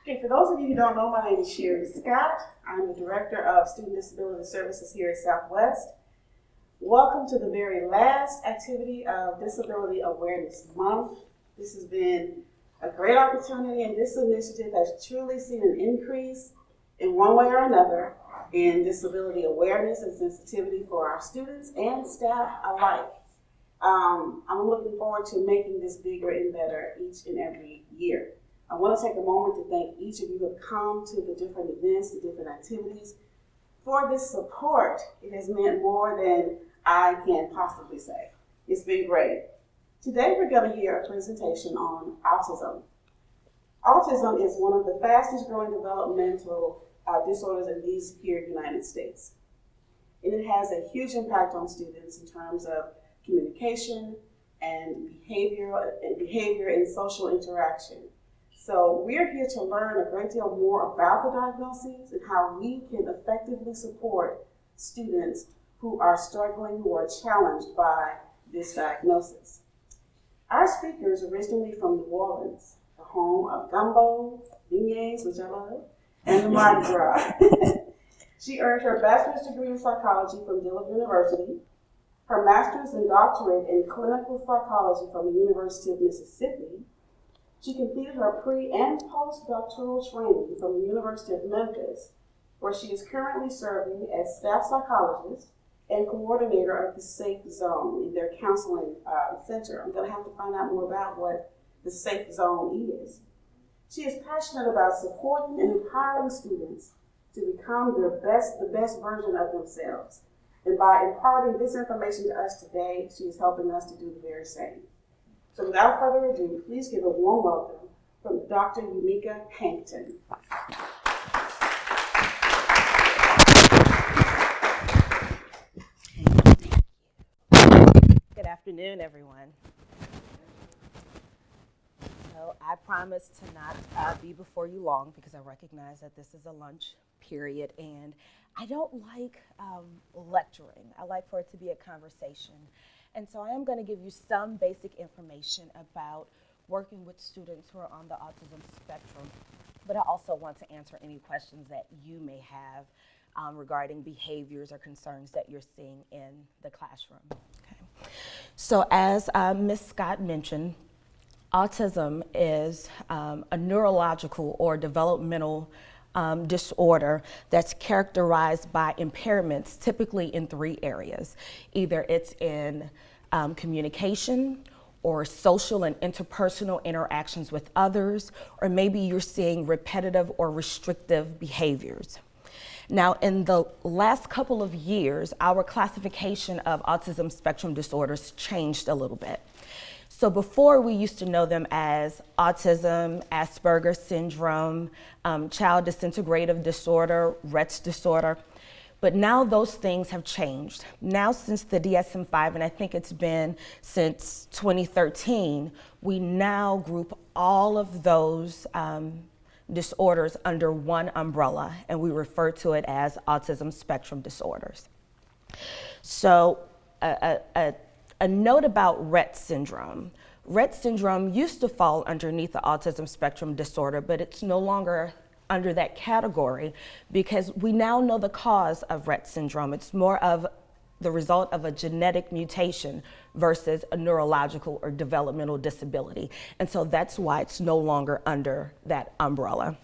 Okay, for those of you who don't know, my name is Sherry Scott. I'm the Director of Student Disability Services here at Southwest. Welcome to the very last activity of Disability Awareness Month. This has been a great opportunity, and this initiative has truly seen an increase in one way or another in disability awareness and sensitivity for our students and staff alike. I'm looking forward to making this bigger and better each and every year. I want to take a moment to thank each of you who have come to the different events, the different activities. For this support, it has meant more than I can possibly say. It's been great. Today we're going to hear a presentation on autism. Autism is one of the fastest growing developmental disorders in these here United States. And it has a huge impact on students in terms of communication and behavior and social interaction. So we're here to learn a great deal more about the diagnoses and how we can effectively support students who are struggling, who are challenged by this diagnosis. Our speaker is originally from New Orleans, the home of gumbo, beignets, which I love, and the Mardi Gras. She earned her bachelor's degree in psychology from Dillard University, her master's and doctorate in clinical psychology from the University of Mississippi. She completed her pre- and postdoctoral training from the University of Memphis, where she is currently serving as staff psychologist and coordinator of the Safe Zone in their counseling center. I'm going to have to find out more about what the Safe Zone is. She is passionate about supporting and empowering students to become the best version of themselves. And by imparting this information to us today, she is helping us to do the very same. So without further ado, please give a warm welcome from Dr. Yumika Hankton. Good afternoon, everyone. So I promise to not be before you long because I recognize that this is a lunch period and I don't like lecturing. I like for it to be a conversation. And so I am going to give you some basic information about working with students who are on the autism spectrum, but I also want to answer any questions that you may have regarding behaviors or concerns that you're seeing in the classroom. Okay. So as Ms. Scott mentioned, autism is a neurological or developmental disorder that's characterized by impairments typically in three areas. Either it's in communication or social and interpersonal interactions with others, or maybe you're seeing repetitive or restrictive behaviors. Now, in the last couple of years, our classification of autism spectrum disorders changed a little bit. So before we used to know them as autism, Asperger's syndrome, child disintegrative disorder, Rett's disorder, but now those things have changed. Now since the DSM-5, and I think it's been since 2013, we now group all of those disorders under one umbrella, and we refer to it as autism spectrum disorders. So a note about Rett syndrome. Rett syndrome used to fall underneath the autism spectrum disorder, but it's no longer under that category because we now know the cause of Rett syndrome. It's more of the result of a genetic mutation versus a neurological or developmental disability. And so that's why it's no longer under that umbrella.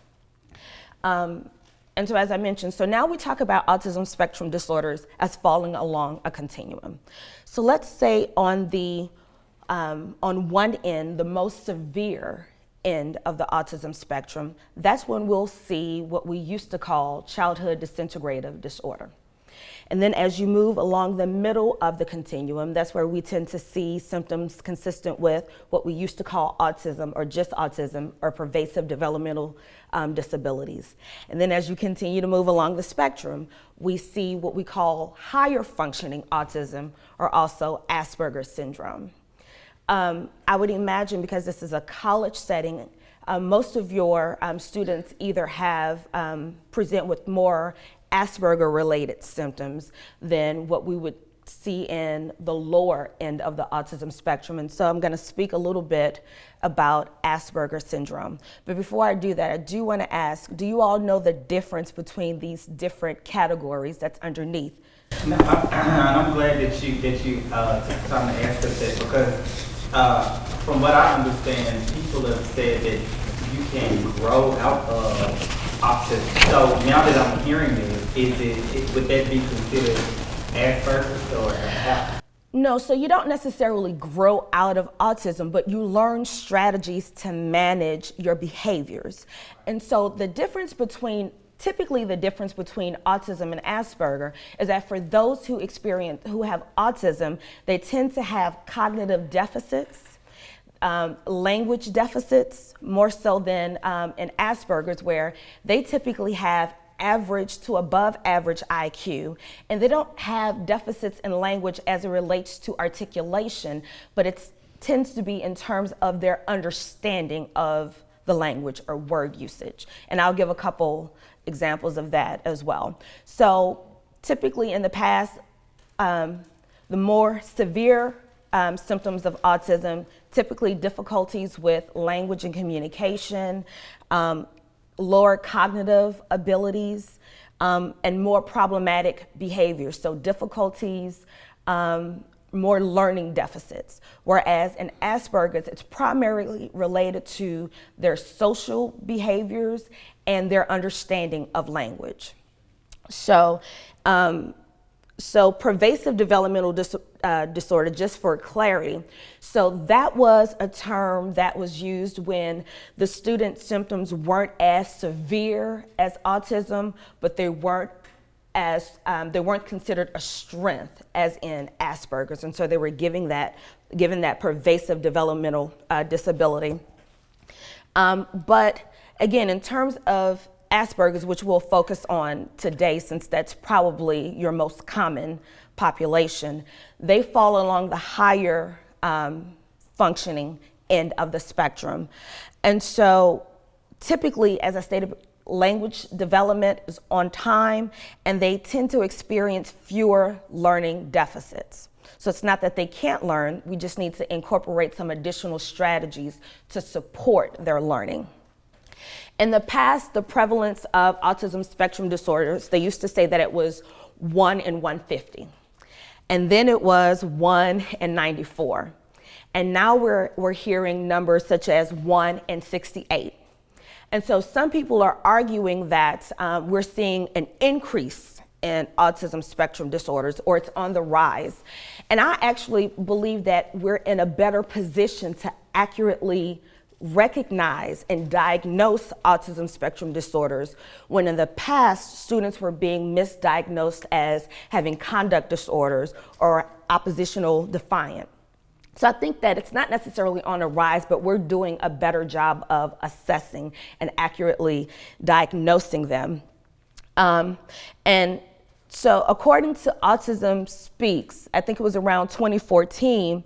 And so as I mentioned, so now we talk about autism spectrum disorders as falling along a continuum. So let's say on one end, the most severe end of the autism spectrum, that's when we'll see what we used to call childhood disintegrative disorder. And then as you move along the middle of the continuum, that's where we tend to see symptoms consistent with what we used to call autism or just autism or pervasive developmental disabilities. And then as you continue to move along the spectrum, we see what we call higher functioning autism or also Asperger's syndrome. I would imagine because this is a college setting, most of your students either have present with more Asperger-related symptoms than what we would see in the lower end of the autism spectrum. And so I'm going to speak a little bit about Asperger's syndrome. But before I do that, I do want to ask, do you all know the difference between these different categories that's underneath? No, I'm glad that you took time to ask us that, because from what I understand, people have said that you can grow out of autism. So now that I'm hearing this, would that be considered Asperger's or how? No, so you don't necessarily grow out of autism, but you learn strategies to manage your behaviors. And so typically the difference between autism and Asperger is that for those who have autism, they tend to have cognitive deficits, language deficits, more so than in Asperger's, where they typically have average to above average IQ, and they don't have deficits in language as it relates to articulation, but it tends to be in terms of their understanding of the language or word usage. And I'll give a couple examples of that as well. So typically in the past, the more severe symptoms of autism, typically difficulties with language and communication, lower cognitive abilities, and more problematic behaviors. So difficulties, more learning deficits. Whereas in Asperger's, it's primarily related to their social behaviors and their understanding of language. So pervasive developmental disorder, just for clarity, so that was a term that was used when the student's symptoms weren't as severe as autism, but they weren't considered a strength as in Asperger's, and so they were given that pervasive developmental disability. But again, in terms of Asperger's, which we'll focus on today since that's probably your most common population, they fall along the higher functioning end of the spectrum. And so typically, as I stated, language development is on time, and they tend to experience fewer learning deficits. So it's not that they can't learn, we just need to incorporate some additional strategies to support their learning. In the past, the prevalence of autism spectrum disorders, they used to say that it was 1 in 150. And then it was 1 in 94. And now we're hearing numbers such as 1 in 68. And so some people are arguing that we're seeing an increase in autism spectrum disorders, or it's on the rise. And I actually believe that we're in a better position to accurately recognize and diagnose autism spectrum disorders, when in the past students were being misdiagnosed as having conduct disorders or oppositional defiant. So I think that it's not necessarily on a rise, but we're doing a better job of assessing and accurately diagnosing them. And so according to Autism Speaks, I think it was around 2014,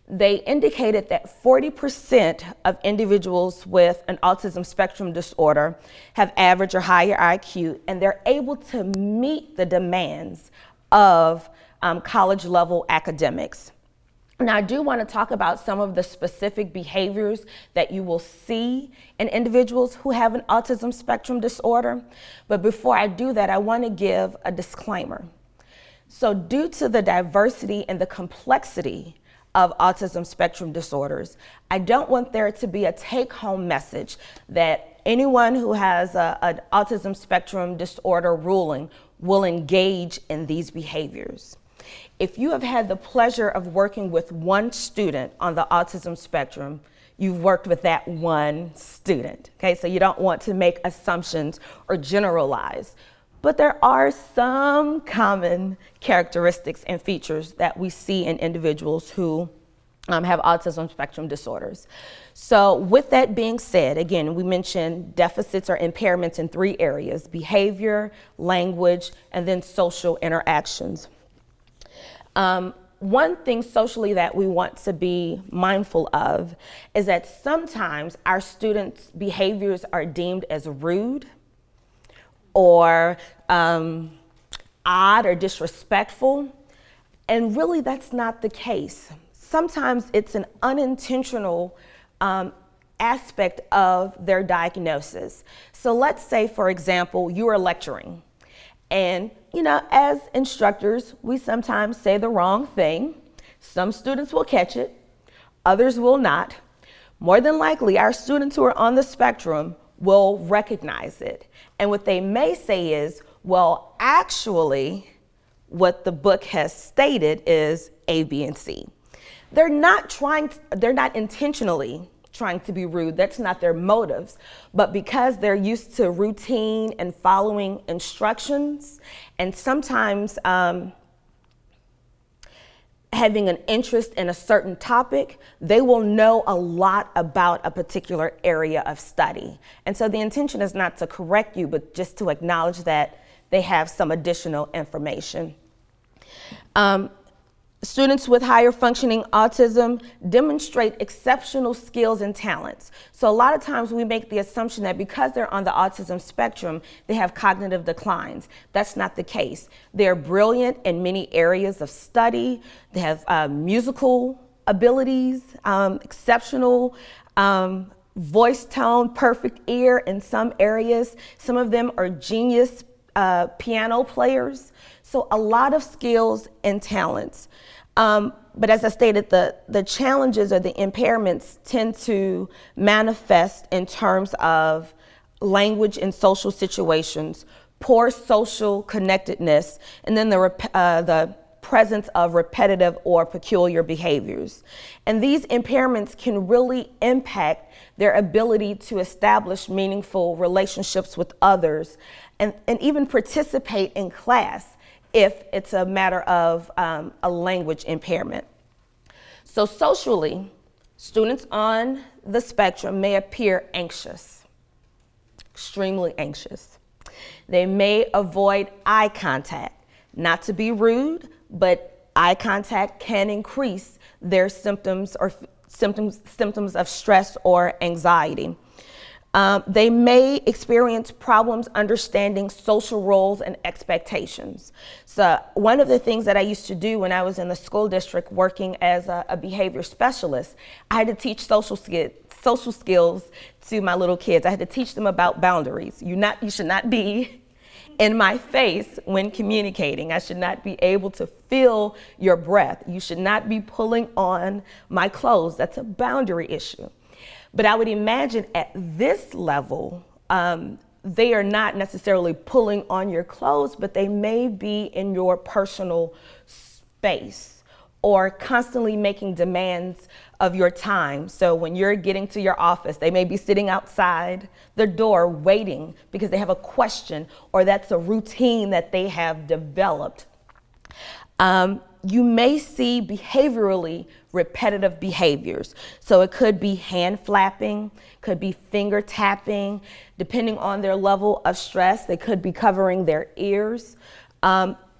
they indicated that 40% of individuals with an autism spectrum disorder have average or higher IQ, and they're able to meet the demands of college level academics. Now, I do want to talk about some of the specific behaviors that you will see in individuals who have an autism spectrum disorder. But before I do that, I want to give a disclaimer. So due to the diversity and the complexity of autism spectrum disorders, I don't want there to be a take-home message that anyone who has an autism spectrum disorder ruling will engage in these behaviors. If you have had the pleasure of working with one student on the autism spectrum, you've worked with that one student, okay? So you don't want to make assumptions or generalize. But there are some common characteristics and features that we see in individuals who have autism spectrum disorders. So with that being said, again, we mentioned deficits or impairments in 3 areas: behavior, language, and then social interactions. One thing socially that we want to be mindful of is that sometimes our students' behaviors are deemed as rude or odd or disrespectful. And really, that's not the case. Sometimes it's an unintentional aspect of their diagnosis. So let's say, for example, you are lecturing. And, as instructors, we sometimes say the wrong thing. Some students will catch it, others will not. More than likely, our students who are on the spectrum will recognize it. And what they may say is, well, actually, what the book has stated is A, B, and C. They're not intentionally trying to be rude. That's not their motives. But because they're used to routine and following instructions, and sometimes having an interest in a certain topic, they will know a lot about a particular area of study. And so the intention is not to correct you, but just to acknowledge that they have some additional information. Students with higher functioning autism demonstrate exceptional skills and talents. So a lot of times we make the assumption that because they're on the autism spectrum, they have cognitive declines. That's not the case. They're brilliant in many areas of study. They have musical abilities, exceptional voice tone, perfect ear in some areas. Some of them are genius piano players. So a lot of skills and talents. But as I stated, the challenges or the impairments tend to manifest in terms of language and social situations, poor social connectedness, and then the presence of repetitive or peculiar behaviors. And these impairments can really impact their ability to establish meaningful relationships with others and even participate in class if it's a matter of a language impairment. So socially, students on the spectrum may appear anxious, extremely anxious. They may avoid eye contact, not to be rude, but eye contact can increase their symptoms of stress or anxiety. They may experience problems understanding social roles and expectations. So one of the things that I used to do when I was in the school district working as a behavior specialist, I had to teach social skills to my little kids. I had to teach them about boundaries. You should not be in my face when communicating. I should not be able to feel your breath. You should not be pulling on my clothes. That's a boundary issue. But I would imagine at this level, they are not necessarily pulling on your clothes, but they may be in your personal space or constantly making demands of your time. So when you're getting to your office, they may be sitting outside the door waiting because they have a question, or that's a routine that they have developed. You may see behaviorally repetitive behaviors. So it could be hand flapping, could be finger tapping. Depending on their level of stress, they could be covering their ears.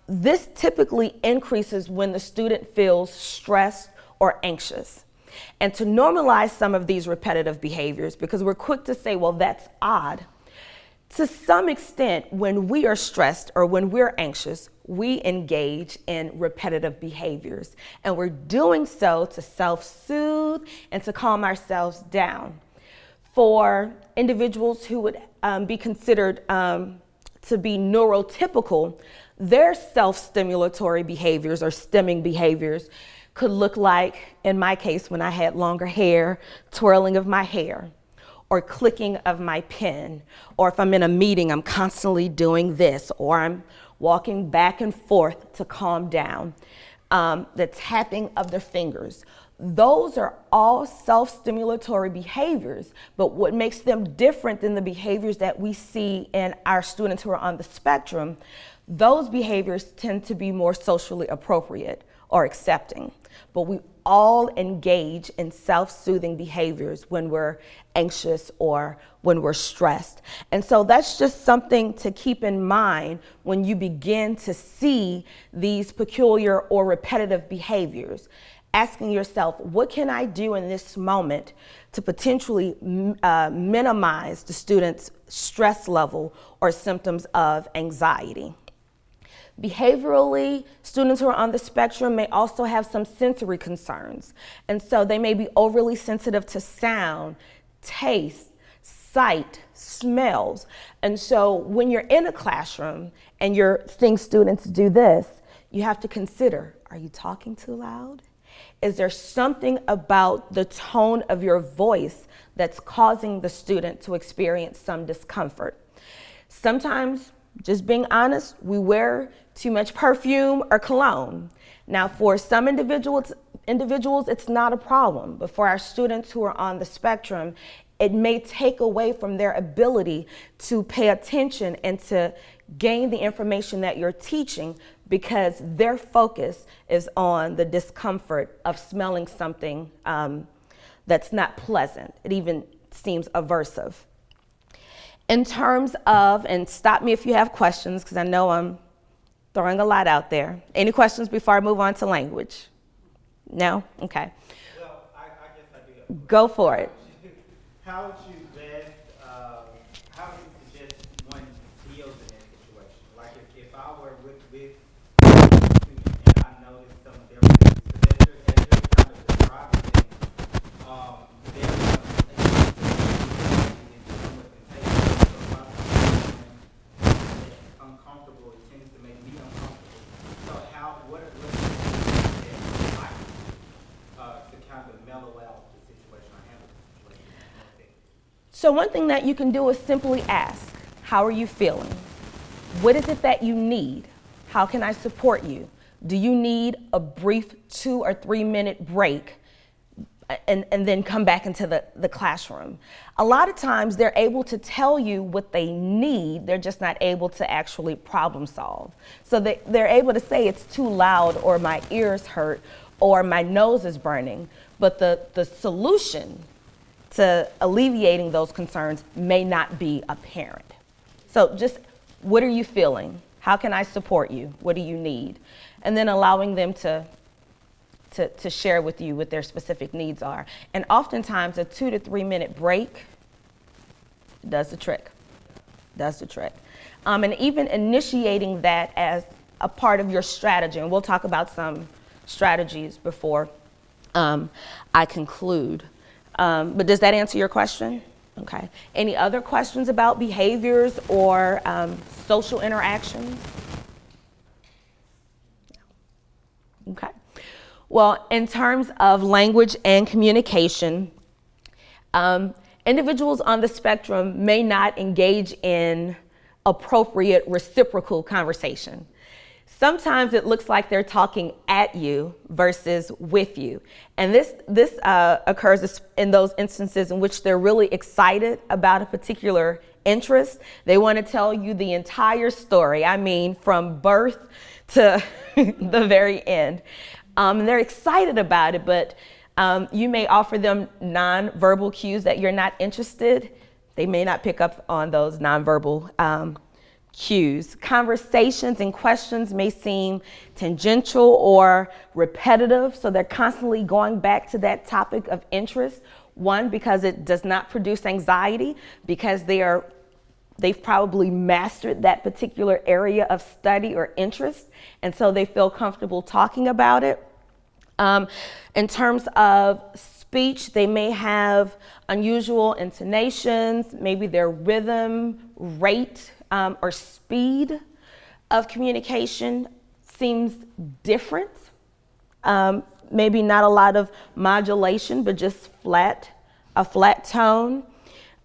This typically increases when the student feels stressed or anxious. And to normalize some of these repetitive behaviors, because we're quick to say, well, that's odd. To some extent, when we are stressed or when we're anxious, we engage in repetitive behaviors. And we're doing so to self-soothe and to calm ourselves down. For individuals who would be considered to be neurotypical, their self-stimulatory behaviors or stimming behaviors could look like, in my case, when I had longer hair, twirling of my hair, or clicking of my pen, or if I'm in a meeting, I'm constantly doing this, or I'm walking back and forth to calm down, the tapping of the fingers. Those are all self-stimulatory behaviors, but what makes them different than the behaviors that we see in our students who are on the spectrum, those behaviors tend to be more socially appropriate or accepting. But we all engage in self-soothing behaviors when we're anxious or when we're stressed. And so that's just something to keep in mind when you begin to see these peculiar or repetitive behaviors. Asking yourself, what can I do in this moment to potentially minimize the student's stress level or symptoms of anxiety? Behaviorally, students who are on the spectrum may also have some sensory concerns. And so they may be overly sensitive to sound, taste, sight, smells. And so when you're in a classroom and you're seeing students do this, you have to consider, are you talking too loud? Is there something about the tone of your voice that's causing the student to experience some discomfort? Sometimes, just being honest, we wear too much perfume or cologne. Now, for some individuals, it's not a problem, but for our students who are on the spectrum, it may take away from their ability to pay attention and to gain the information that you're teaching, because their focus is on the discomfort of smelling something that's not pleasant. It even seems aversive. In terms of, and stop me if you have questions, because I know I'm throwing a lot out there. Any questions before I move on to language? No? Okay. Well, I guess I do. Go for it. How would you best, how would you suggest one deals in that situation? Like if I were with students and I noticed some of their behaviors, because as you're kind of describing things, there's some uncomfortable, it tends to make me uncomfortable. So what are the things that to kind of mellow out the situation or handle the situation? So one thing that you can do is simply ask, how are you feeling? What is it that you need? How can I support you? Do you need a brief 2 or 3 minute break and then come back into the classroom? A lot of times they're able to tell you what they need, they're just not able to actually problem solve. So they're able to say it's too loud, or my ears hurt, or my nose is burning, but the solution to alleviating those concerns may not be apparent. So just, what are you feeling? How can I support you? What do you need? And then allowing them to share with you what their specific needs are. And oftentimes a 2 to 3 minute break does the trick, And even initiating that as a part of your strategy, and we'll talk about some strategies before I conclude. But does that answer your question? Okay. Any other questions about behaviors or social interactions? Okay. Well, in terms of language and communication, individuals on the spectrum may not engage in appropriate reciprocal conversation. Sometimes it looks like they're talking at you versus with you. And this occurs in those instances in which they're really excited about a particular interest. They want to tell you the entire story. I mean, from birth to the very end. They're excited about it, but you may offer them nonverbal cues that you're not interested. They may not pick up on those nonverbal cues. Conversations and questions may seem tangential or repetitive, so they're constantly going back to that topic of interest. One, because it does not produce anxiety, because they've probably mastered that particular area of study or interest, and so they feel comfortable talking about it. In terms of speech, they may have unusual intonations, maybe their rhythm, rate, or speed of communication seems different. Maybe not a lot of modulation, but just a flat tone.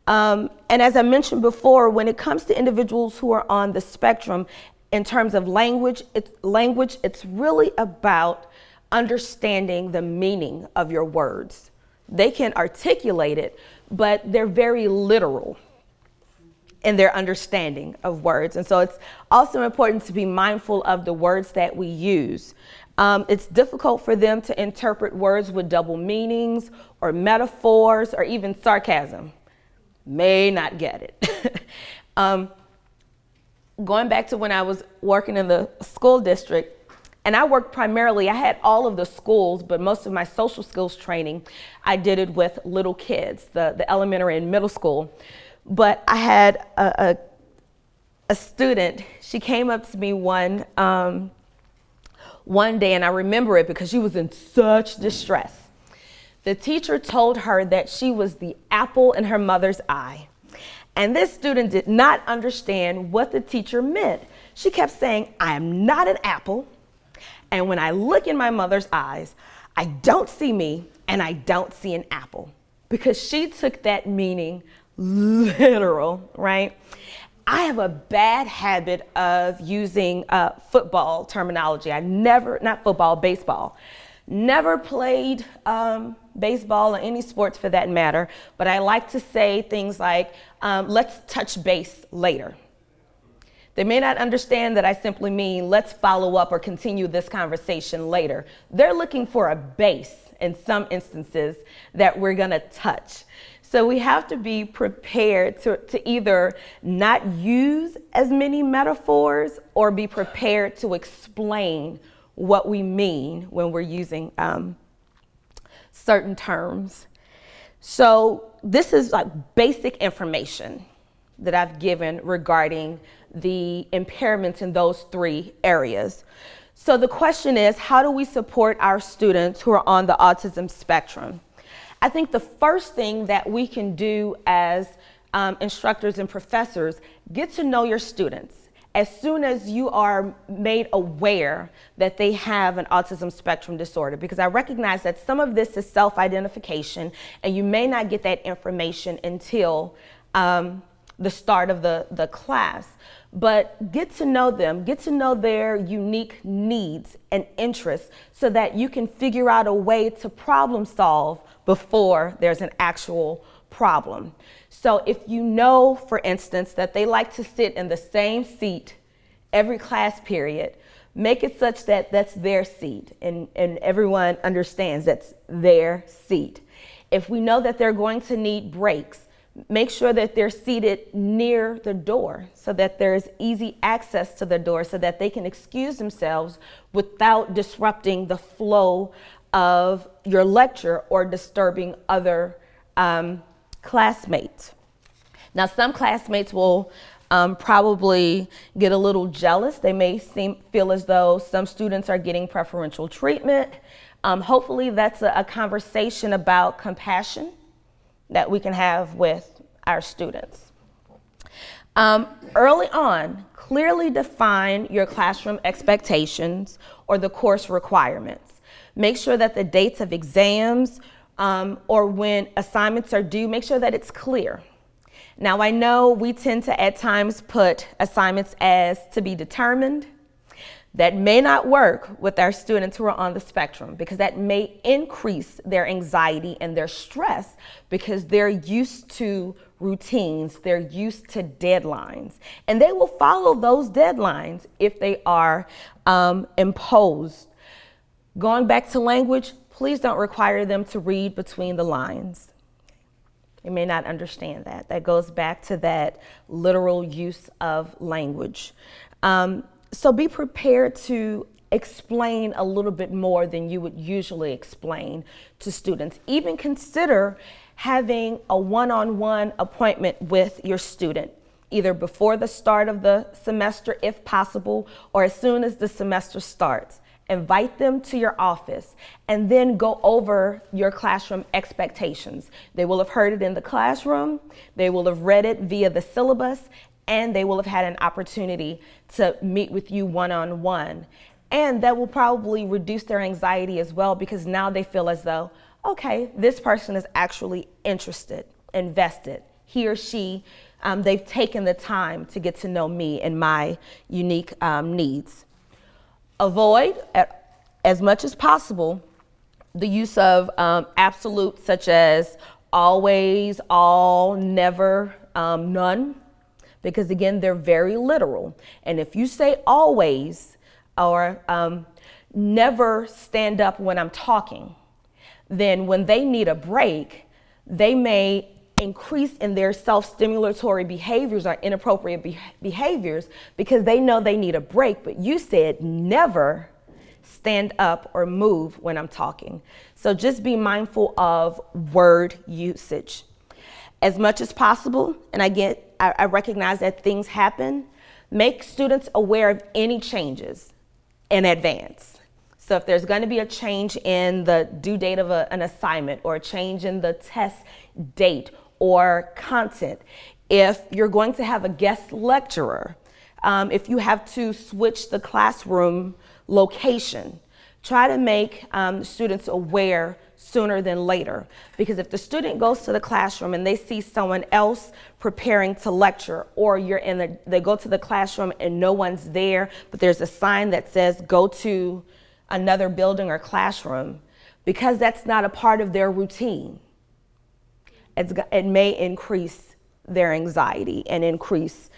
And as I mentioned before, when it comes to individuals who are on the spectrum, in terms of language, it's really about understanding the meaning of your words. They can articulate it, but they're very literal in their understanding of words. And so it's also important to be mindful of the words that we use. It's difficult for them to interpret words with double meanings or metaphors or even sarcasm. May not get it. Going back to when I was working in the school district, and I worked primarily, I had all of the schools, but most of my social skills training, I did it with little kids, the elementary and middle school. But I had a student, she came up to me one day, and I remember it because she was in such distress. The teacher told her that she was the apple in her mother's eye. And this student did not understand what the teacher meant. She kept saying, I am not an apple. And when I look in my mother's eyes, I don't see me and I don't see an apple. Because she took that meaning literal, right? I have a bad habit of using football terminology. Baseball. Never played baseball or any sports for that matter, but I like to say things like, let's touch base later. They may not understand that I simply mean let's follow up or continue this conversation later. They're looking for a base in some instances that we're gonna touch. So we have to be prepared to either not use as many metaphors or be prepared to explain what we mean when we're using certain terms. So this is like basic information that I've given regarding the impairments in those 3 areas. So the question is, how do we support our students who are on the autism spectrum? I think the first thing that we can do as instructors and professors, get to know your students. As soon as you are made aware that they have an autism spectrum disorder, because I recognize that some of this is self-identification and you may not get that information until the start of the class. But get to know them, get to know their unique needs and interests so that you can figure out a way to problem solve before there's an actual problem. So if you know, for instance, that they like to sit in the same seat every class period, make it such that that's their seat and everyone understands that's their seat. If we know that they're going to need breaks, make sure that they're seated near the door so that there's easy access to the door so that they can excuse themselves without disrupting the flow of your lecture or disturbing other classmates. Now, some classmates will probably get a little jealous. They may feel as though some students are getting preferential treatment. Hopefully that's a conversation about compassion that we can have with our students. Early on, clearly define your classroom expectations or the course requirements. Make sure that the dates of exams or when assignments are due, make sure that it's clear. Now, I know we tend to at times put assignments as to be determined. That may not work with our students who are on the spectrum because that may increase their anxiety and their stress because they're used to routines, they're used to deadlines, and they will follow those deadlines if they are imposed. Going back to language, please don't require them to read between the lines. They may not understand that. That goes back to that literal use of language. So be prepared to explain a little bit more than you would usually explain to students. Even consider having a one-on-one appointment with your student, either before the start of the semester, if possible, or as soon as the semester starts. Invite them to your office and then go over your classroom expectations. They will have heard it in the classroom, they will have read it via the syllabus, and they will have had an opportunity to meet with you one-on-one. And that will probably reduce their anxiety as well because now they feel as though, okay, this person is actually interested, invested. He or she, they've taken the time to get to know me and my unique needs. Avoid, as much as possible, the use of absolutes such as always, all, never, none, because again, they're very literal. And if you say always or never stand up when I'm talking, then when they need a break, they may increase in their self-stimulatory behaviors or inappropriate behaviors because they know they need a break, but you said never stand up or move when I'm talking. So just be mindful of word usage. As much as possible, and I recognize that things happen, Make students aware of any changes in advance. So if there's going to be a change in the due date of an assignment, or a change in the test date or content, if you're going to have a guest lecturer, if you have to switch the classroom location, try to make students aware sooner than later. Because if the student goes to the classroom and they see someone else preparing to lecture, or they go to the classroom and no one's there, but there's a sign that says go to another building or classroom, because that's not a part of their routine, it may increase their anxiety and increase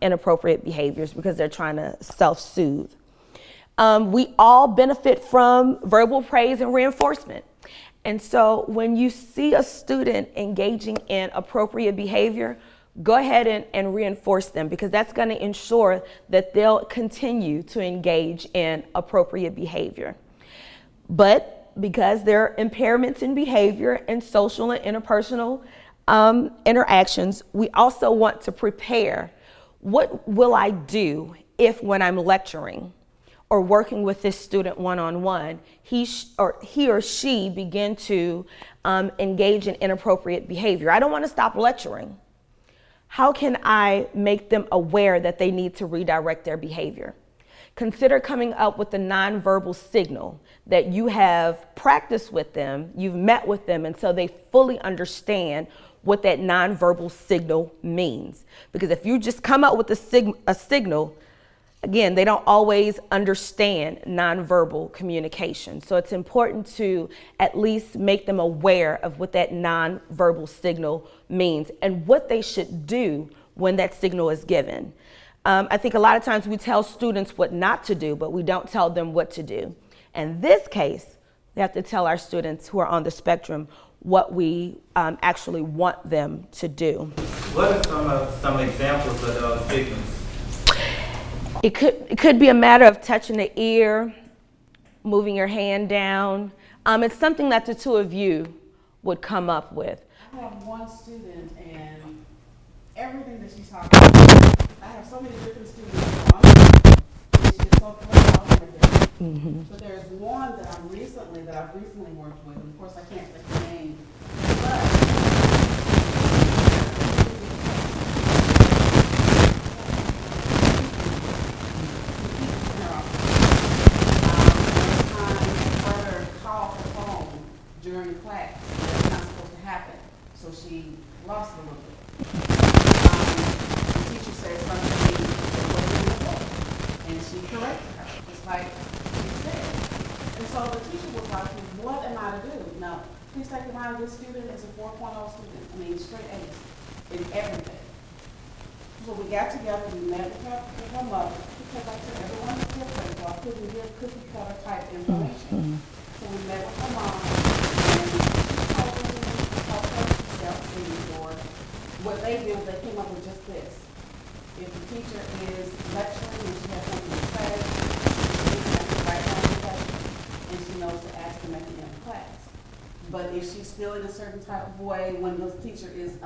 inappropriate behaviors because they're trying to self-soothe. We all benefit from verbal praise and reinforcement. And so when you see a student engaging in appropriate behavior, go ahead and reinforce them, because that's going to ensure that they'll continue to engage in appropriate behavior. But because there are impairments in behavior and social and interpersonal interactions, we also want to prepare. What will I do if, when I'm lecturing or working with this student one-on-one, he or she begin to engage in inappropriate behavior? I don't want to stop lecturing. How can I make them aware that they need to redirect their behavior? Consider coming up with a nonverbal signal that you have practiced with them, you've met with them, and so they fully understand what that nonverbal signal means. Because if you just come up with a signal, again, they don't always understand nonverbal communication. So it's important to at least make them aware of what that nonverbal signal means and what they should do when that signal is given. I think a lot of times we tell students what not to do, but we don't tell them what to do. In this case, we have to tell our students who are on the spectrum what we actually want them to do. What are some examples of those signals? It could be a matter of touching the ear, moving your hand down. It's something that the two of you would come up with. I have one student, and everything that she's talking about, I have so many different students on and she is so close off everything. But there's one that I've recently worked with, and of course I can't say the name, but during class. That's not supposed to happen. So she lost a little bit. The teacher said something that wasn't in the book, and she corrected her, just like she said. And so the teacher was like, what am I to do? Now, please take in mind this student is a 4.0 student. I mean, straight A's in everything. So we got together, we met with her mother, because like I said, everyone is different, so I couldn't give cookie cutter type information. So we met with her mom, and she told her to help her self-soothe, or what they did was they came up with just this. If the teacher is lecturing and she has something to say, she has to write down the question, and she knows to ask them at the end of class. But if she's feeling a certain type of way when the teacher is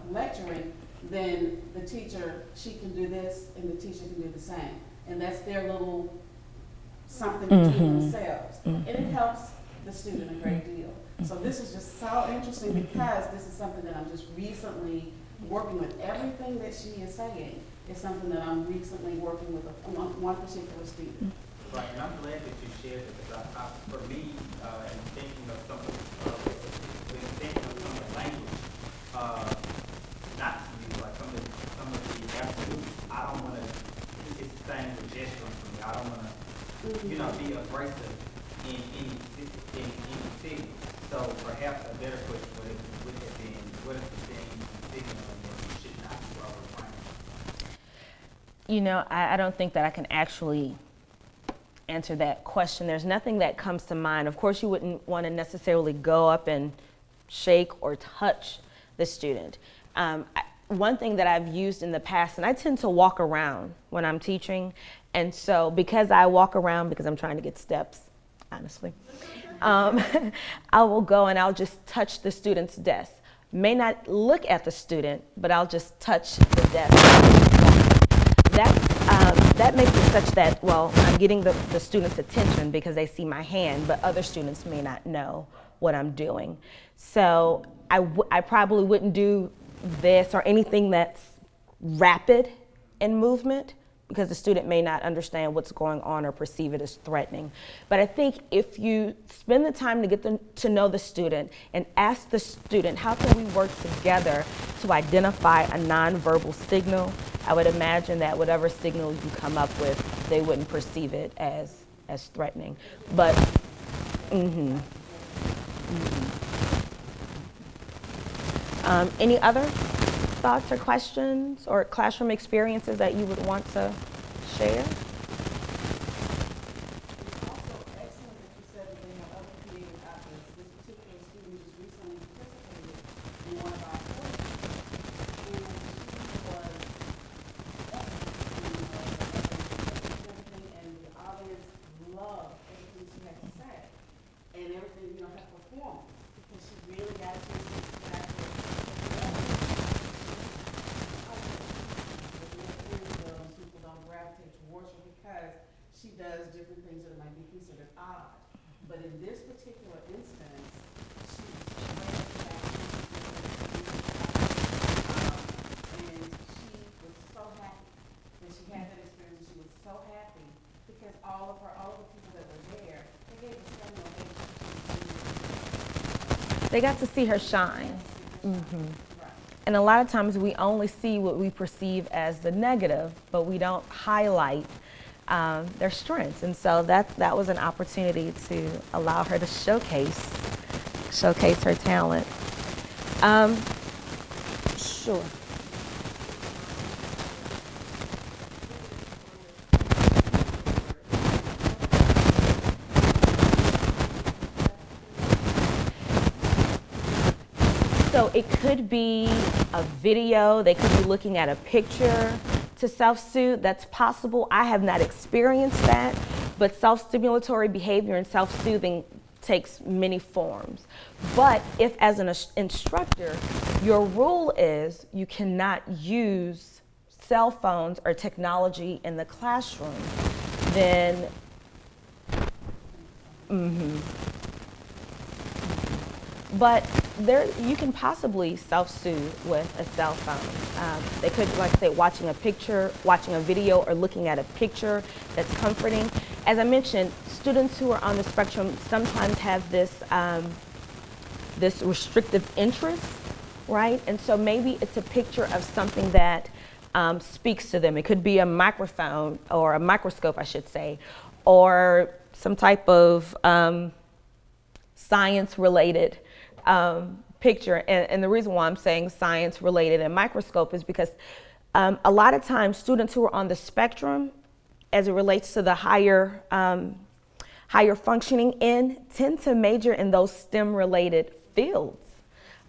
lecturing, then the teacher, she can do this, and the teacher can do the same. And that's their little something between themselves. And it helps the student a great deal. So this is just so interesting, because this is something that I'm just recently working with. Everything that she is saying is something that I'm recently working with one particular student. Right, and I'm glad that you shared it, because for me, in thinking of some of the language, not to use like some of the absolutes, I don't want to. It's the same with gesturing for me. I don't want to, be abrasive in any signal. So perhaps a better question would have been, what is the signal that should not be over? I don't think that I can actually answer that question. There's nothing that comes to mind. Of course, you wouldn't want to necessarily go up and shake or touch the student. One thing that I've used in the past, and I tend to walk around when I'm teaching, and so because I walk around, because I'm trying to get steps, honestly, I will go and I'll just touch the student's desk. May not look at the student, but I'll just touch the desk. that makes it such that, well, I'm getting the student's attention because they see my hand, but other students may not know what I'm doing. So I probably wouldn't do this or anything that's rapid in movement because the student may not understand what's going on or perceive it as threatening. But I think if you spend the time to get to know the student and ask the student, how can we work together to identify a nonverbal signal, I would imagine that whatever signal you come up with, they wouldn't perceive it as threatening. But, any other thoughts or questions or classroom experiences that you would want to share? Also, excellent that you said that they have other creative outlets. This particular student just recently participated in one of our courses, and she was excellent everything, and the audience loved everything she had to say, and everything, her performance, because she really got a chance to interact with people don't gravitate towards her because she does different things that might be considered odd. But in this particular instance, she was and she was so happy that she had that experience. She was so happy because all of the people that were there, they gave her standing ovation. They got to see her shine. Right. And a lot of times we only see what we perceive as the negative, but we don't highlight their strengths. And so that was an opportunity to allow her to showcase her talent. Sure. So it could be a video, they could be looking at a picture to self-soothe. That's possible. I have not experienced that, but self-stimulatory behavior and self-soothing takes many forms. But if as an instructor, your rule is you cannot use cell phones or technology in the classroom, then But you can possibly self-soothe with a cell phone. They could, like I say, watching a picture, watching a video, or looking at a picture that's comforting. As I mentioned, students who are on the spectrum sometimes have this this restrictive interest, right? And so maybe it's a picture of something that speaks to them. It could be a microphone or a microscope, I should say, or some type of science-related picture. And the reason why I'm saying science-related and microscope is because a lot of times students who are on the spectrum, as it relates to the higher functioning end, tend to major in those STEM-related fields.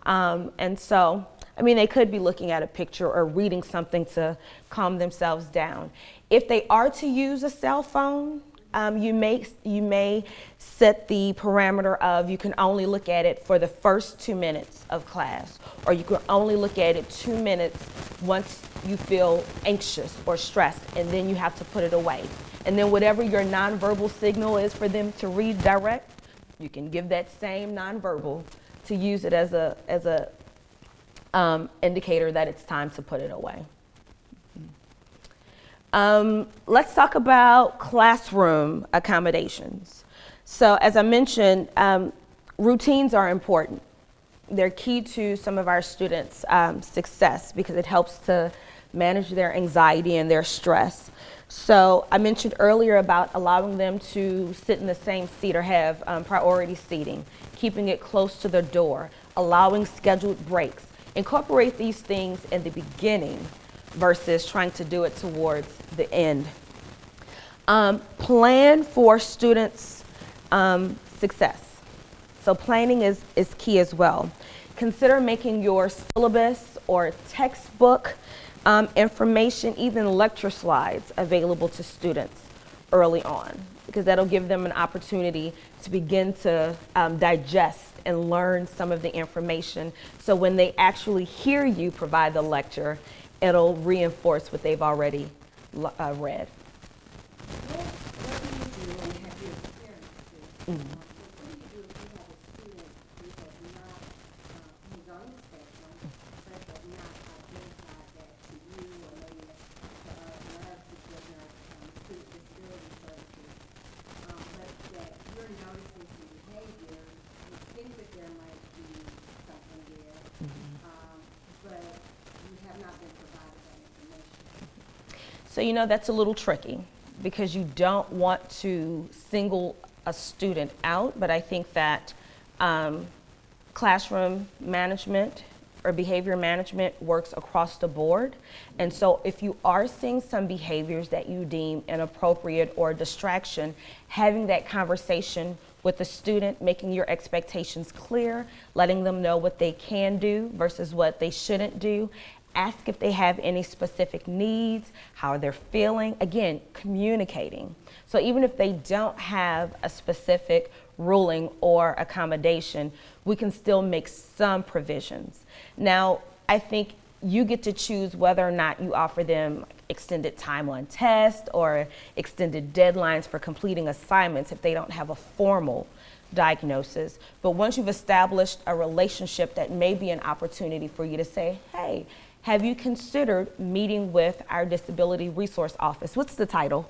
And so, I mean, they could be looking at a picture or reading something to calm themselves down. If they are to use a cell phone, you may set the parameter of you can only look at it for the first 2 minutes of class, or you can only look at it 2 minutes once you feel anxious or stressed, and then you have to put it away. And then whatever your nonverbal signal is for them to redirect, you can give that same nonverbal to use it as a indicator that it's time to put it away. Let's talk about classroom accommodations. So as I mentioned, routines are important. They're key to some of our students' success because it helps to manage their anxiety and their stress. So I mentioned earlier about allowing them to sit in the same seat or have priority seating, keeping it close to the door, allowing scheduled breaks. Incorporate these things in the beginning versus trying to do it towards the end. Plan for students' success. So planning is key as well. Consider making your syllabus or textbook information, even lecture slides, available to students early on, because that'll give them an opportunity to begin to digest and learn some of the information. So when they actually hear you provide the lecture, it'll reinforce what they've already read. What do you do, and have you experienced this? Mhm. What do you do if you have a student who has not, who's on the spectrum, but has not identified that to you or maybe to nurse, student disability services, but that you're noticing some behavior, you think that there might be something there, but you have not been provided that information? So that's a little tricky because you don't want to single a student out, but I think that classroom management or behavior management works across the board. And so if you are seeing some behaviors that you deem inappropriate or distraction, having that conversation with the student, making your expectations clear, letting them know what they can do versus what they shouldn't do. Ask if they have any specific needs, how they're feeling. Again, communicating. So even if they don't have a specific ruling or accommodation, we can still make some provisions. Now, I think you get to choose whether or not you offer them extended time on test or extended deadlines for completing assignments if they don't have a formal diagnosis. But once you've established a relationship, that may be an opportunity for you to say, hey, have you considered meeting with our disability resource office? What's the title?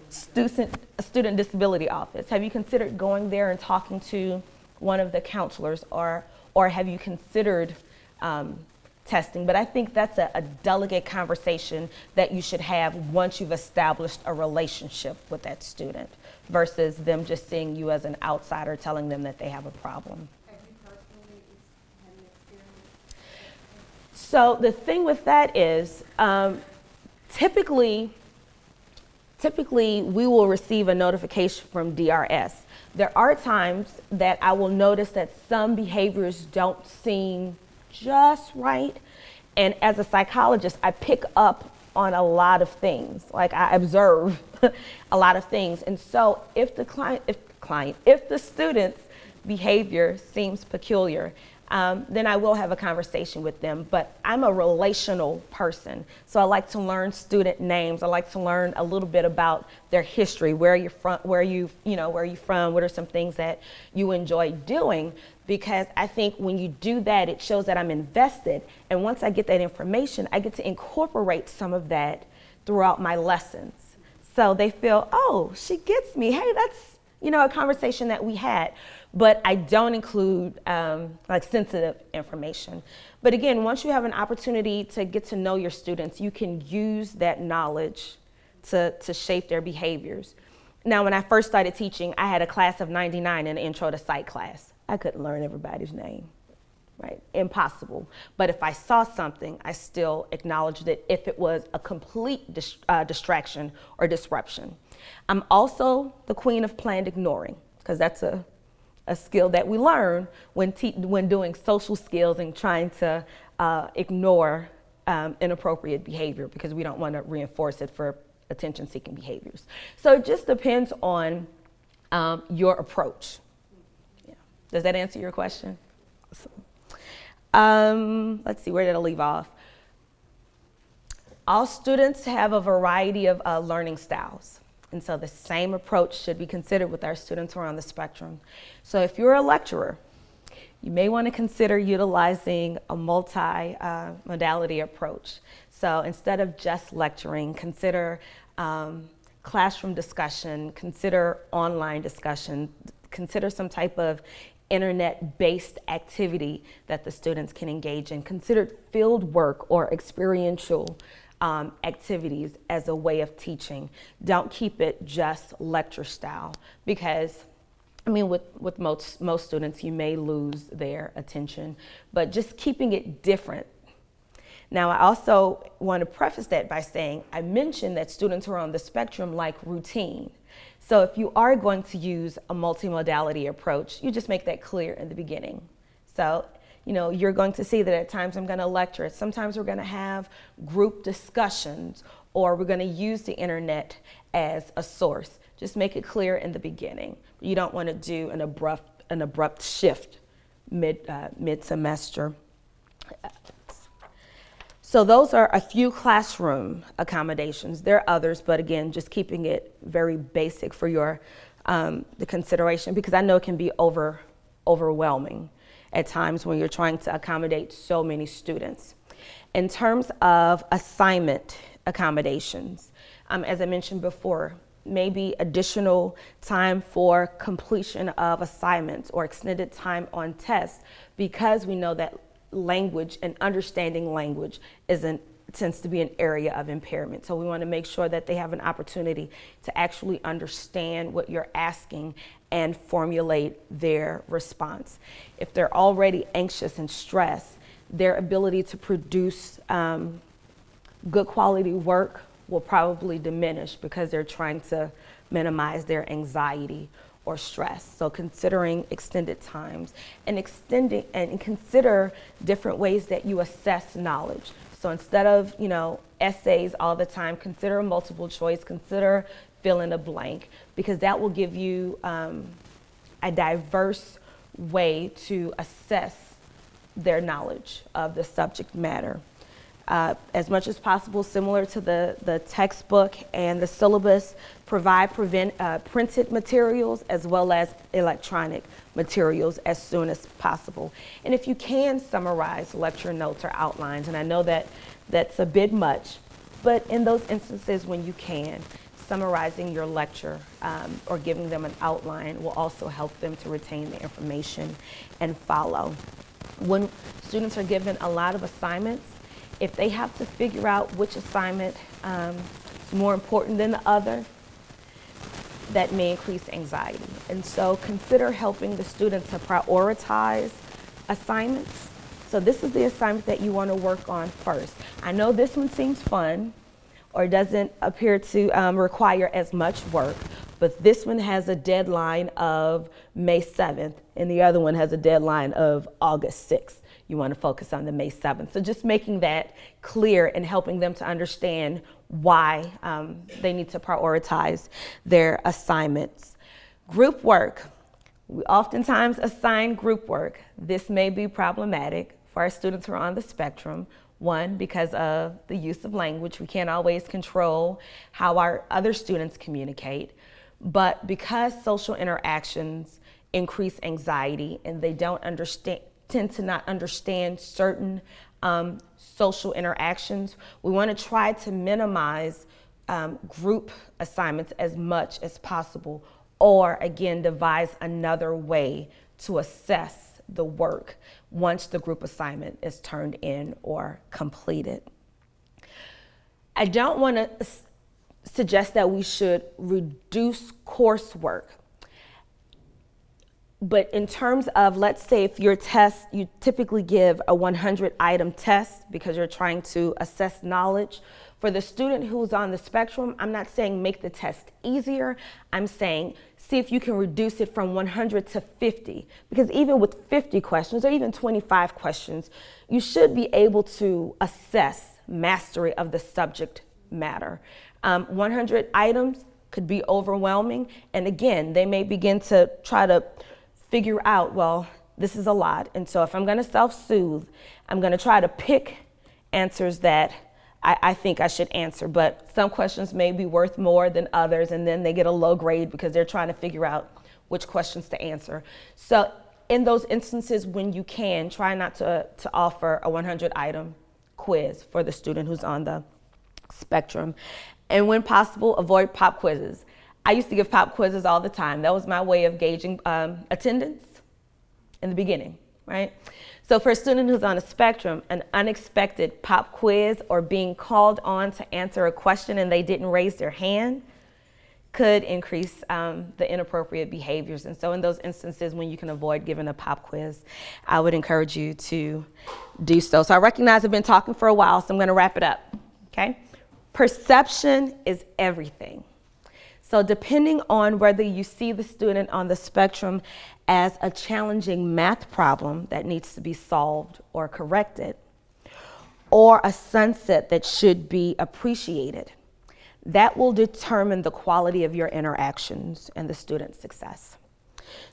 Student Disability Office. Have you considered going there and talking to one of the counselors, or have you considered testing? But I think that's a delicate conversation that you should have once you've established a relationship with that student versus them just seeing you as an outsider telling them that they have a problem. Have you personally had an experience? So the thing with that is typically we will receive a notification from DRS. There are times that I will notice that some behaviors don't seem just right. And as a psychologist, I pick up on a lot of things. Like, I observe a lot of things. And so if the student's behavior seems peculiar, then I will have a conversation with them. But I'm a relational person, so I like to learn student names. I like to learn a little bit about their history, where you're from, where are you from, what are some things that you enjoy doing, because I think when you do that, it shows that I'm invested. And once I get that information, I get to incorporate some of that throughout my lessons. So they feel, oh, she gets me. Hey, that's a conversation that we had. But I don't include like sensitive information. But again, once you have an opportunity to get to know your students, you can use that knowledge to shape their behaviors. Now, when I first started teaching, I had a class of 99 in the intro to psych class. I couldn't learn everybody's name, right? Impossible. But if I saw something, I still acknowledged it if it was a complete distraction or disruption. I'm also the queen of planned ignoring, because that's a skill that we learn when doing social skills and trying to ignore inappropriate behavior, because we don't want to reinforce it for attention-seeking behaviors. So it just depends on your approach. Yeah. Does that answer your question? Awesome. Let's see, where did I leave off? All students have a variety of learning styles. And so the same approach should be considered with our students who are on the spectrum. So if you're a lecturer, you may want to consider utilizing a multi-modality approach. So instead of just lecturing, consider classroom discussion, consider online discussion, consider some type of internet-based activity that the students can engage in. Consider field work or experiential activities as a way of teaching. Don't keep it just lecture style, because with most students, you may lose their attention, but just keeping it different. Now, I also want to preface that by saying, I mentioned that students who are on the spectrum like routine. So if you are going to use a multimodality approach, you just make that clear in the beginning. So you're going to see that at times I'm going to lecture. Sometimes we're going to have group discussions, or we're going to use the internet as a source. Just make it clear in the beginning. You don't want to do an abrupt shift mid-semester. So those are a few classroom accommodations. There are others, but again, just keeping it very basic for your the consideration, because I know it can be overwhelming at times when you're trying to accommodate so many students. In terms of assignment accommodations, as I mentioned before, maybe additional time for completion of assignments or extended time on tests, because we know that language and understanding language tends to be an area of impairment. So we want to make sure that they have an opportunity to actually understand what you're asking and formulate their response. If they're already anxious and stressed, their ability to produce good quality work will probably diminish because they're trying to minimize their anxiety or stress. So considering extended times and consider different ways that you assess knowledge. So instead of, essays all the time, consider multiple choice, consider fill in a blank, because that will give you a diverse way to assess their knowledge of the subject matter. As much as possible, similar to the textbook and the syllabus, provide printed materials as well as electronic materials as soon as possible. And if you can summarize lecture notes or outlines, and I know that that's a bit much, but in those instances when you can, summarizing your lecture or giving them an outline will also help them to retain the information and follow. When students are given a lot of assignments, if they have to figure out which assignment is more important than the other, that may increase anxiety. And so consider helping the student to prioritize assignments. So this is the assignment that you want to work on first. I know this one seems fun or doesn't appear to require as much work, but this one has a deadline of May 7th and the other one has a deadline of August 6th. You want to focus on the May 7th. So just making that clear and helping them to understand why they need to prioritize their assignments. Group work. We oftentimes assign group work. This may be problematic for our students who are on the spectrum. One, because of the use of language. We can't always control how our other students communicate, but because social interactions increase anxiety and they tend to not understand certain social interactions, we want to try to minimize group assignments as much as possible, or again, devise another way to assess the work once the group assignment is turned in or completed. I don't want to suggest that we should reduce coursework. But in terms of, let's say if your test, you typically give a 100-item test because you're trying to assess knowledge. For the student who's on the spectrum, I'm not saying make the test easier. I'm saying see if you can reduce it from 100 to 50. Because even with 50 questions or even 25 questions, you should be able to assess mastery of the subject matter. 100 items could be overwhelming. And again, they may begin to try to figure out, well, this is a lot. And so if I'm going to self-soothe, I'm going to try to pick answers that I think I should answer. But some questions may be worth more than others, and then they get a low grade because they're trying to figure out which questions to answer. So in those instances, when you can, try not to offer a 100-item quiz for the student who's on the spectrum. And when possible, avoid pop quizzes. I used to give pop quizzes all the time. That was my way of gauging attendance in the beginning, right? So for a student who's on a spectrum, an unexpected pop quiz or being called on to answer a question and they didn't raise their hand could increase the inappropriate behaviors. And so in those instances when you can avoid giving a pop quiz, I would encourage you to do so. So I recognize I've been talking for a while, so I'm going to wrap it up, okay? Perception is everything. So depending on whether you see the student on the spectrum as a challenging math problem that needs to be solved or corrected, or a sunset that should be appreciated, that will determine the quality of your interactions and the student's success.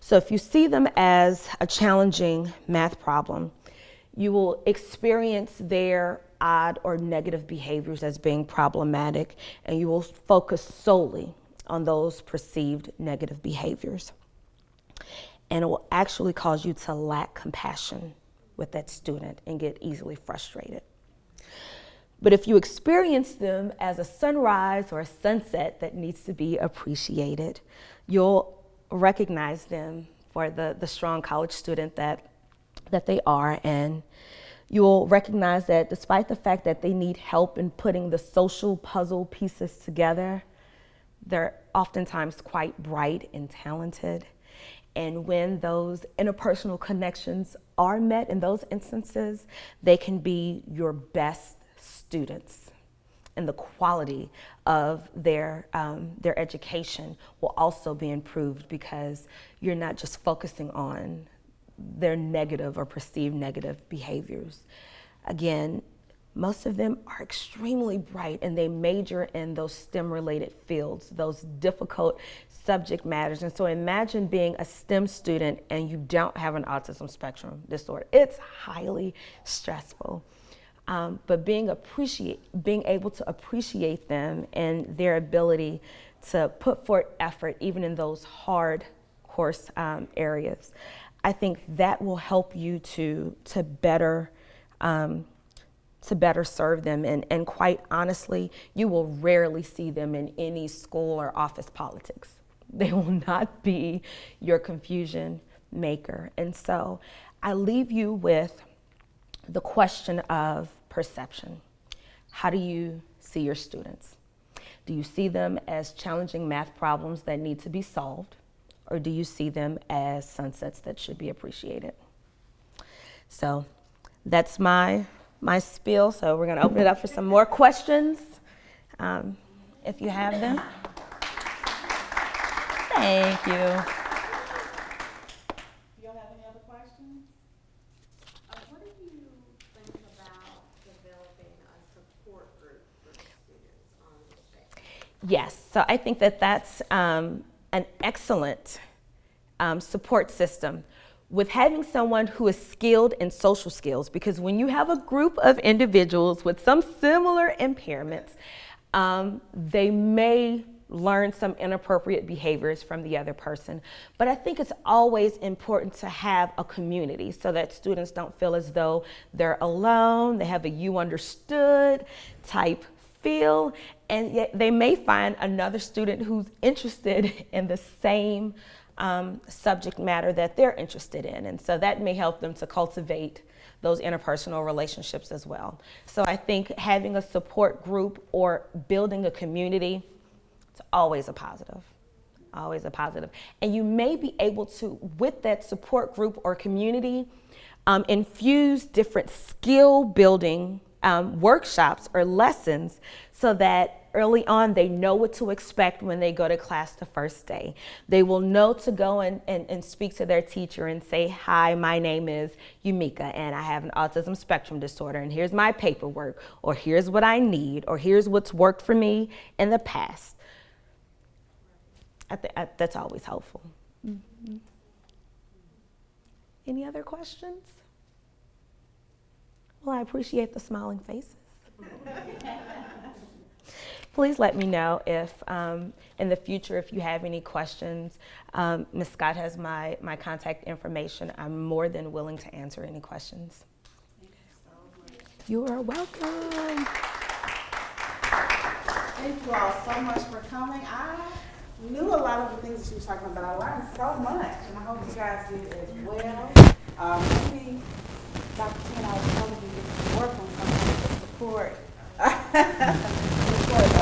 So if you see them as a challenging math problem, you will experience their odd or negative behaviors as being problematic, and you will focus solely on those perceived negative behaviors. And it will actually cause you to lack compassion with that student and get easily frustrated. But if you experience them as a sunrise or a sunset that needs to be appreciated, you'll recognize them for the strong college student that they are, and you'll recognize that despite the fact that they need help in putting the social puzzle pieces together, they're oftentimes quite bright and talented. And when those interpersonal connections are met in those instances, they can be your best students. And the quality of their education will also be improved because you're not just focusing on their negative or perceived negative behaviors. Again, most of them are extremely bright and they major in those STEM-related fields, those difficult subject matters. And so imagine being a STEM student and you don't have an autism spectrum disorder. It's highly stressful. But being able to appreciate them and their ability to put forth effort even in those hard course areas, I think that will help you to better serve them. And quite honestly, you will rarely see them in any school or office politics. They will not be your confusion maker. And so I leave you with the question of perception. How do you see your students? Do you see them as challenging math problems that need to be solved? Or do you see them as sunsets that should be appreciated? So that's my spiel. So we're going to open it up for some more questions, if you have them. Thank you. Do y'all have any other questions? What do you think about developing a support group for students on the spectrum? Yes, so I think that that's an excellent support system with having someone who is skilled in social skills, because when you have a group of individuals with some similar impairments, they may learn some inappropriate behaviors from the other person. But I think it's always important to have a community so that students don't feel as though they're alone. They have a you understood type feel, and yet they may find another student who's interested in the same subject matter that they're interested in. And so that may help them to cultivate those interpersonal relationships as well. So I think having a support group or building a community, it's always a positive, always a positive. And you may be able to, with that support group or community, infuse different skill building workshops or lessons so that early on they know what to expect when they go to class the first day. They will know to go and speak to their teacher and say, hi, my name is Yumika and I have an autism spectrum disorder and here's my paperwork, or here's what I need, or here's what's worked for me in the past. I think that's always helpful. Mm-hmm. Any other questions? Well, I appreciate the smiling faces. Please let me know if in the future, if you have any questions. Ms. Scott has my contact information. I'm more than willing to answer any questions. Thank you so much. You are welcome. Thank you all so much for coming. I knew a lot of the things that she was talking about, but I learned so much, and I hope you guys did as well. Maybe Dr. Tina, I was hoping you get to work on some of the support.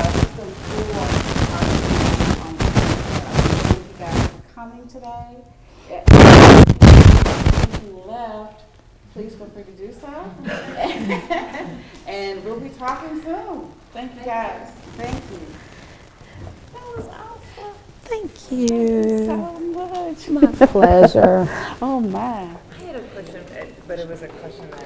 System for thank you guys for coming today. If you left, please feel free to do so. And we'll be talking soon. Thank you guys. Thank you. That was awesome. Thank Thank you. you so much. My pleasure. Oh my. I had a question, but it was a question that